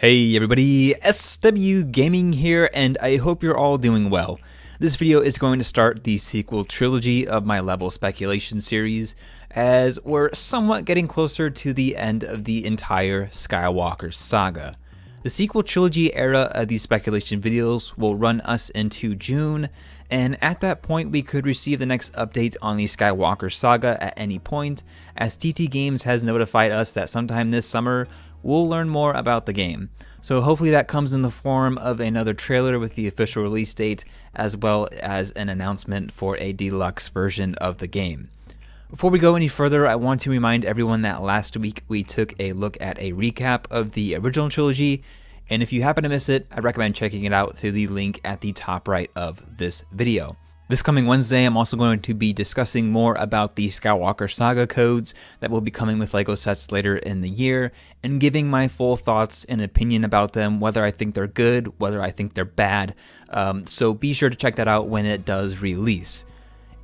Hey everybody, SW Gaming here, and I hope you're all doing well. This video is going to start the sequel trilogy of my level speculation series, as we're somewhat getting closer to the end of the entire Skywalker Saga. The sequel trilogy era of these speculation videos will run us into June, and at that point we could receive the next update on the Skywalker Saga at any point, as TT Games has notified us that sometime this summer we'll learn more about the game. So hopefully that comes in the form of another trailer with the official release date, as well as an announcement for a deluxe version of the game. Before we go any further, I want to remind everyone that last week we took a look at a recap of the original trilogy, and if you happen to miss it, I recommend checking it out through the link at the top right of this video. This coming Wednesday, I'm also going to be discussing more about the Skywalker Saga codes that will be coming with LEGO sets later in the year, and giving my full thoughts and opinion about them, whether I think they're good, whether I think they're bad, so be sure to check that out when it does release.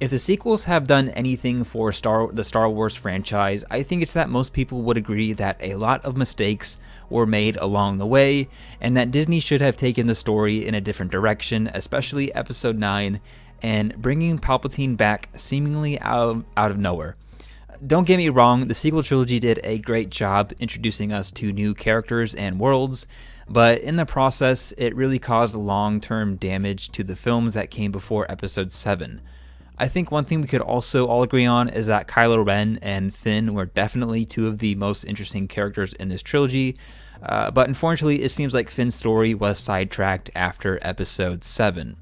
If the sequels have done anything for the Star Wars franchise, I think it's that most people would agree that a lot of mistakes were made along the way, and that Disney should have taken the story in a different direction, especially Episode 9, and bringing Palpatine back seemingly out of nowhere. Don't get me wrong, the sequel trilogy did a great job introducing us to new characters and worlds, but in the process, it really caused long-term damage to the films that came before Episode 7. I think one thing we could also all agree on is that Kylo Ren and Finn were definitely two of the most interesting characters in this trilogy, but unfortunately it seems like Finn's story was sidetracked after Episode 7.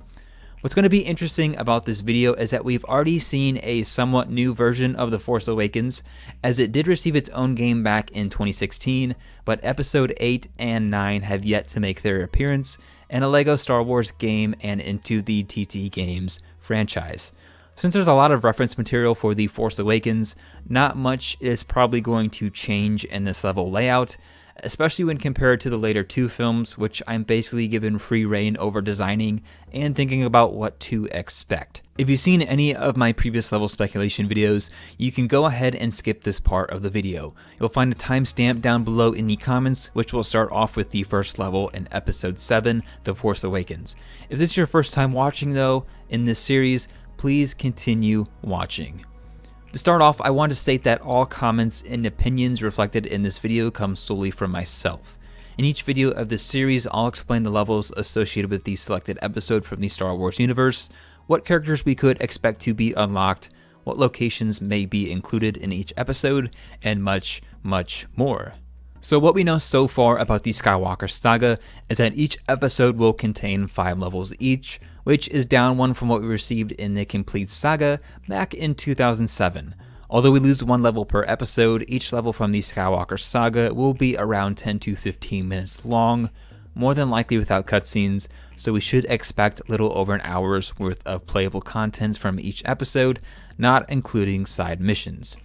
What's going to be interesting about this video is that we've already seen a somewhat new version of The Force Awakens, as it did receive its own game back in 2016, but Episode 8 and 9 have yet to make their appearance in a LEGO Star Wars game and into the TT Games franchise. Since there's a lot of reference material for The Force Awakens, not much is probably going to change in this level layout, especially when compared to the later two films, which I'm basically given free reign over designing and thinking about what to expect. If you've seen any of my previous level speculation videos, you can go ahead and skip this part of the video. You'll find a timestamp down below in the comments, which will start off with the first level in Episode 7, The Force Awakens. If this is your first time watching though, in this series, please continue watching. To start off, I want to state that all comments and opinions reflected in this video come solely from myself. In each video of this series, I'll explain the levels associated with the selected episode from the Star Wars universe, what characters we could expect to be unlocked, what locations may be included in each episode, and much, much more. So what we know so far about the Skywalker Saga is that each episode will contain 5 levels each, which is down one from what we received in the complete saga back in 2007. Although we lose 1 level per episode, each level from the Skywalker Saga will be around 10 to 15 minutes long, more than likely without cutscenes, so we should expect little over an hour's worth of playable content from each episode, not including side missions.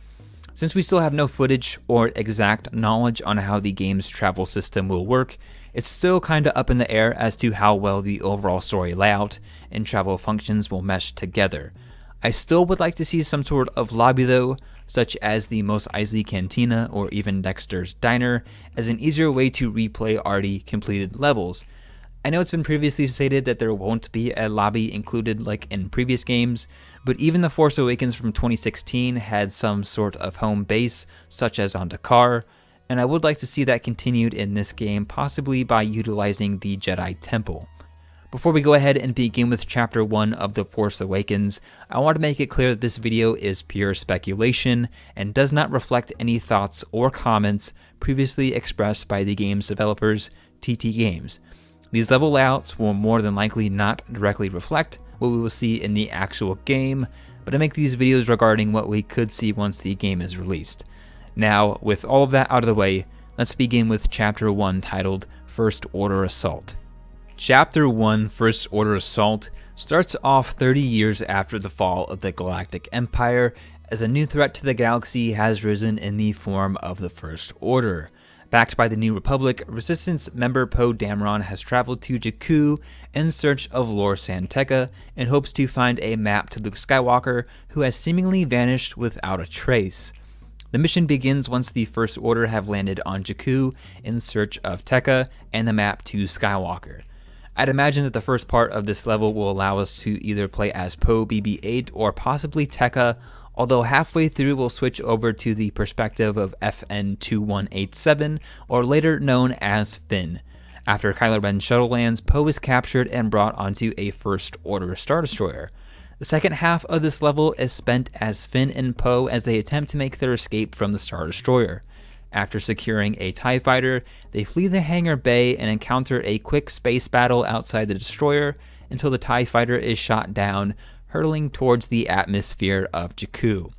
Since we still have no footage or exact knowledge on how the game's travel system will work, it's still kinda up in the air as to how well the overall story layout and travel functions will mesh together. I still would like to see some sort of lobby though, such as the Mos Eisley Cantina or even Dexter's Diner, as an easier way to replay already completed levels. I know it's been previously stated that there won't be a lobby included like in previous games, but even The Force Awakens from 2016 had some sort of home base, such as on Dakar, and I would like to see that continued in this game, possibly by utilizing the Jedi Temple. Before we go ahead and begin with Chapter 1 of The Force Awakens, I want to make it clear that this video is pure speculation and does not reflect any thoughts or comments previously expressed by the game's developers, TT Games. These level layouts will more than likely not directly reflect what we will see in the actual game, but I make these videos regarding what we could see once the game is released. Now, with all of that out of the way, let's begin with Chapter 1 titled First Order Assault. Chapter 1 First Order Assault starts off 30 years after the fall of the Galactic Empire, as a new threat to the galaxy has risen in the form of the First Order. Backed by the New Republic, Resistance member Poe Dameron has traveled to Jakku in search of Lor San Tekka and hopes to find a map to Luke Skywalker, who has seemingly vanished without a trace. The mission begins once the First Order have landed on Jakku in search of Tekka and the map to Skywalker. I'd imagine that the first part of this level will allow us to either play as Poe BB-8 or possibly Tekka, although halfway through we'll switch over to the perspective of FN-2187, or later known as Finn. After Kylo Ren's shuttle lands, Poe is captured and brought onto a First Order Star Destroyer. The second half of this level is spent as Finn and Poe as they attempt to make their escape from the Star Destroyer. After securing a TIE fighter, they flee the hangar bay and encounter a quick space battle outside the destroyer until the TIE fighter is shot down, hurtling towards the atmosphere of Jakku.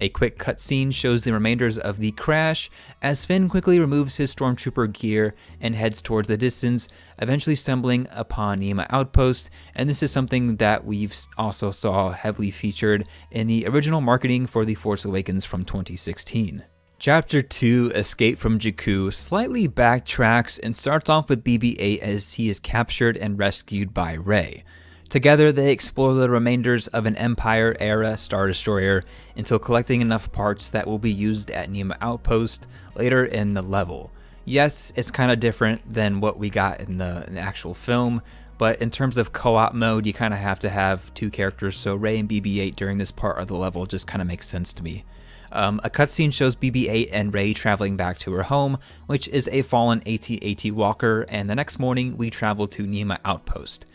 A quick cutscene shows the remainders of the crash as Finn quickly removes his stormtrooper gear and heads towards the distance, eventually stumbling upon Niima Outpost, and this is something that we've also saw heavily featured in the original marketing for The Force Awakens from 2016. Chapter 2, Escape from Jakku, slightly backtracks and starts off with BB-8 as he is captured and rescued by Rey. Together, they explore the remainders of an Empire-era Star Destroyer until collecting enough parts that will be used at Niima Outpost later in the level. Yes, it's kind of different than what we got in the actual film, but in terms of co-op mode, you kind of have to have two characters, so Rey and BB-8 during this part of the level just kind of makes sense to me. A cutscene shows BB-8 and Rey traveling back to her home, which is a fallen AT-AT walker, and the next morning we travel to Niima Outpost.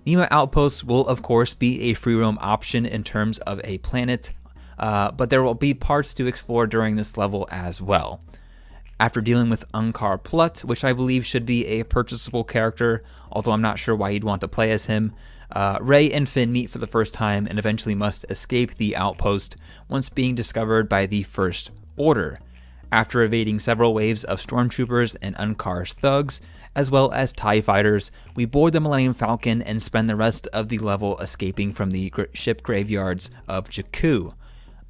Niima Outpost will of course be a free roam option in terms of a planet, but there will be parts to explore during this level as well. After dealing with Unkar Plutt, which I believe should be a purchasable character, although I'm not sure why you'd want to play as him, Rey and Finn meet for the first time and eventually must escape the outpost once being discovered by the First Order. After evading several waves of stormtroopers and Unkar's thugs, as well as TIE fighters, we board the Millennium Falcon and spend the rest of the level escaping from the ship graveyards of Jakku.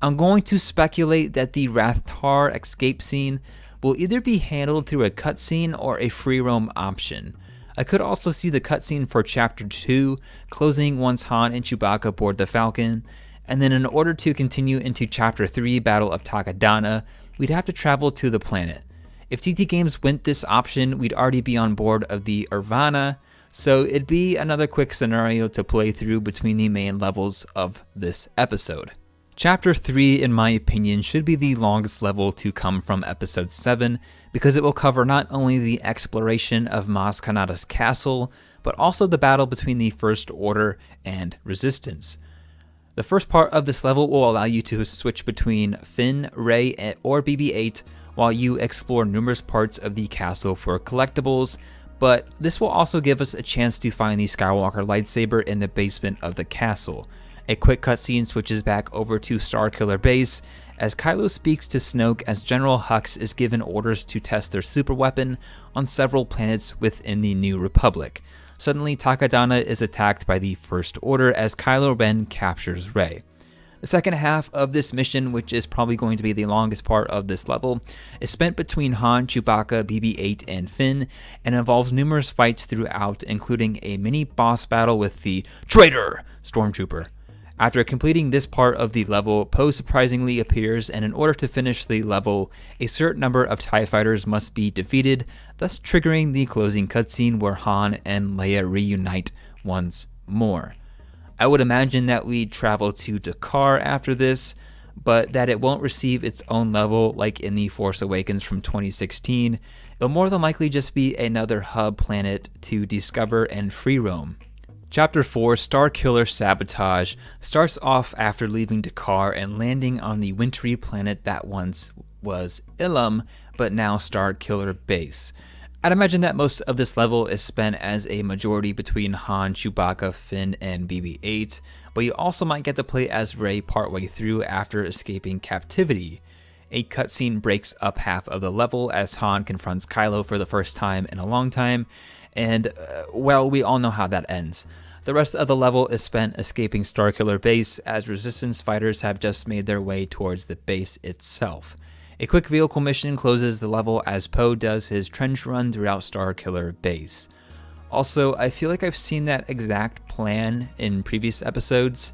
I'm going to speculate that the Rathtar escape scene will either be handled through a cutscene or a free roam option. I could also see the cutscene for Chapter 2 closing once Han and Chewbacca board the Falcon, and then in order to continue into Chapter 3 Battle of Takodana, we'd have to travel to the planet. If TT Games went this option, we'd already be on board of the Irvana, so it'd be another quick scenario to play through between the main levels of this episode. Chapter 3, in my opinion, should be the longest level to come from Episode 7, because it will cover not only the exploration of Maz Kanata's castle, but also the battle between the First Order and Resistance. The first part of this level will allow you to switch between Finn, Rey, or BB-8 while you explore numerous parts of the castle for collectibles, but this will also give us a chance to find the Skywalker lightsaber in the basement of the castle. A quick cutscene switches back over to Starkiller Base as Kylo speaks to Snoke as General Hux is given orders to test their super weapon on several planets within the New Republic. Suddenly, Takodana is attacked by the First Order as Kylo Ren captures Rey. The second half of this mission, which is probably going to be the longest part of this level, is spent between Han, Chewbacca, BB-8, and Finn, and involves numerous fights throughout, including a mini boss battle with the Traitor Stormtrooper. After completing this part of the level, Poe surprisingly appears, and in order to finish the level, a certain number of TIE fighters must be defeated, thus triggering the closing cutscene where Han and Leia reunite once more. I would imagine that we travel to Dakar after this, but that it won't receive its own level like in The Force Awakens from 2016. It'll more than likely just be another hub planet to discover and free roam. Chapter 4, Starkiller Sabotage, starts off after leaving Dakar and landing on the wintry planet that once was Ilum, but now Starkiller Base. I'd imagine that most of this level is spent as a majority between Han, Chewbacca, Finn, and BB-8, but you also might get to play as Rey partway through after escaping captivity. A cutscene breaks up half of the level as Han confronts Kylo for the first time in a long time, and, well, we all know how that ends. The rest of the level is spent escaping Starkiller Base as Resistance fighters have just made their way towards the base itself. A quick vehicle mission closes the level as Poe does his trench run throughout Starkiller Base. Also, I feel like I've seen that exact plan in previous episodes,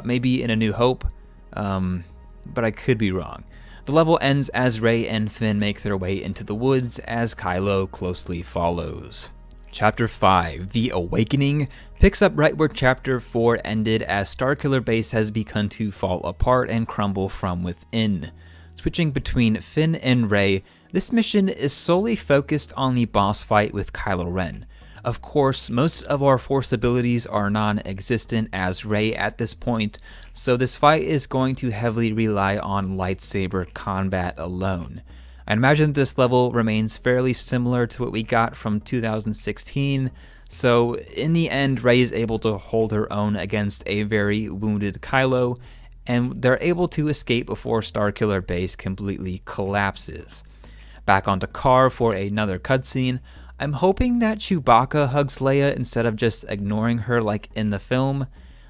maybe in A New Hope, but I could be wrong. The level ends as Rey and Finn make their way into the woods as Kylo closely follows. Chapter 5, The Awakening, picks up right where Chapter 4 ended as Starkiller Base has begun to fall apart and crumble from within. Switching between Finn and Rey, this mission is solely focused on the boss fight with Kylo Ren. Of course, most of our Force abilities are non-existent as Rey at this point, so this fight is going to heavily rely on lightsaber combat alone. I imagine this level remains fairly similar to what we got from 2016, so in the end Rey is able to hold her own against a very wounded Kylo, and they're able to escape before Starkiller Base completely collapses. Back onto Car for another cutscene. I'm hoping that Chewbacca hugs Leia instead of just ignoring her like in the film,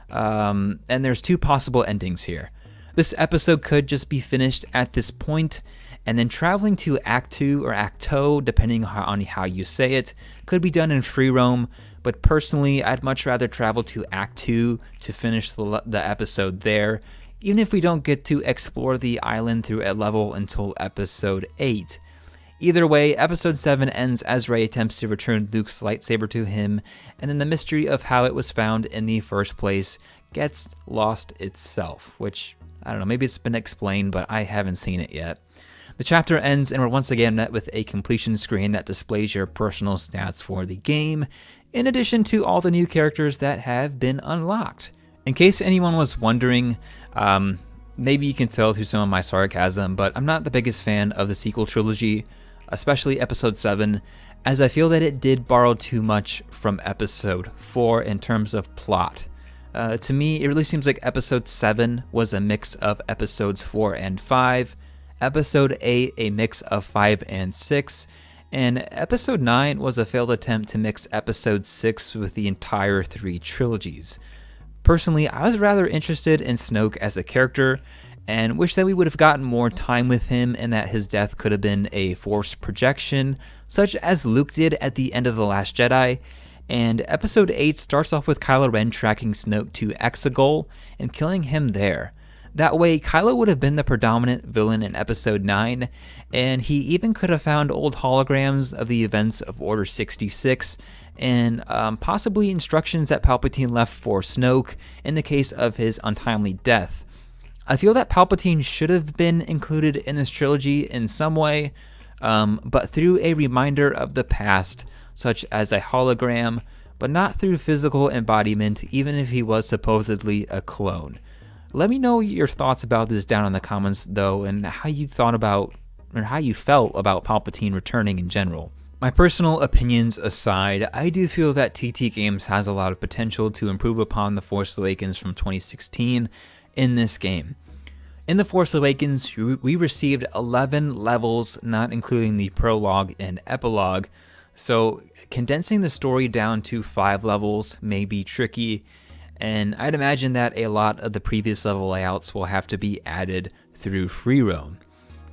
and there's two possible endings here. This episode could just be finished at this point, and then traveling to Act 2 or Acto, depending on how you say it, could be done in free roam, but personally I'd much rather travel to Act 2 to finish the episode there, even if we don't get to explore the island through a level until Episode 8. Either way, Episode 7 ends as Rey attempts to return Luke's lightsaber to him, and then the mystery of how it was found in the first place gets lost itself, which, I don't know, maybe it's been explained, but I haven't seen it yet. The chapter ends and we're once again met with a completion screen that displays your personal stats for the game, in addition to all the new characters that have been unlocked. In case anyone was wondering, maybe you can tell through some of my sarcasm, but I'm not the biggest fan of the sequel trilogy, especially Episode 7, as I feel that it did borrow too much from Episode 4 in terms of plot. To me, it really seems like Episode 7 was a mix of Episodes 4 and 5, Episode 8 a mix of 5 and 6, and Episode 9 was a failed attempt to mix Episode 6 with the entire 3 trilogies. Personally, I was rather interested in Snoke as a character, and wish that we would have gotten more time with him and that his death could have been a Force projection, such as Luke did at the end of The Last Jedi, and Episode 8 starts off with Kylo Ren tracking Snoke to Exegol and killing him there. That way, Kylo would have been the predominant villain in Episode 9, and he even could have found old holograms of the events of Order 66, and possibly instructions that Palpatine left for Snoke in the case of his untimely death. I feel that Palpatine should have been included in this trilogy in some way, but through a reminder of the past, such as a hologram, but not through physical embodiment, even if he was supposedly a clone. Let me know your thoughts about this down in the comments, though, and how you thought about, or how you felt about Palpatine returning in general. My personal opinions aside, I do feel that TT Games has a lot of potential to improve upon The Force Awakens from 2016 in this game. In The Force Awakens, we received 11 levels, not including the prologue and epilogue, so condensing the story down to 5 levels may be tricky, and I'd imagine that a lot of the previous level layouts will have to be added through free roam.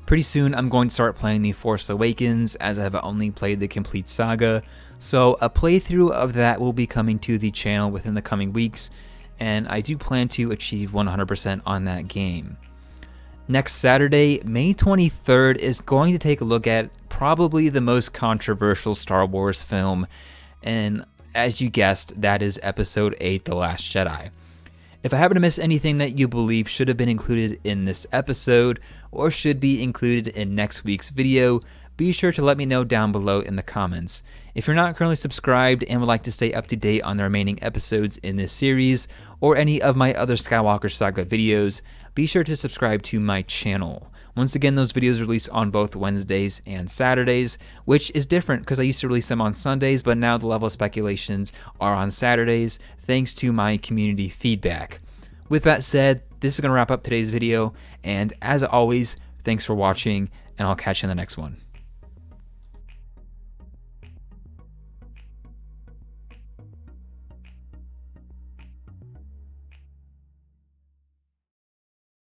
Pretty soon I'm going to start playing The Force Awakens, as I've only played the complete saga, so a playthrough of that will be coming to the channel within the coming weeks, and I do plan to achieve 100% on that game. Next Saturday, May 23rd, is going to take a look at probably the most controversial Star Wars film, and as you guessed, that is Episode 8, The Last Jedi. If I happen to miss anything that you believe should have been included in this episode, or should be included in next week's video, be sure to let me know down below in the comments. If you're not currently subscribed and would like to stay up to date on the remaining episodes in this series, or any of my other Skywalker Saga videos, be sure to subscribe to my channel. Once again, those videos release on both Wednesdays and Saturdays, which is different because I used to release them on Sundays, but now the level speculations are on Saturdays, thanks to my community feedback. With that said, this is going to wrap up today's video, and as always, thanks for watching, and I'll catch you in the next one.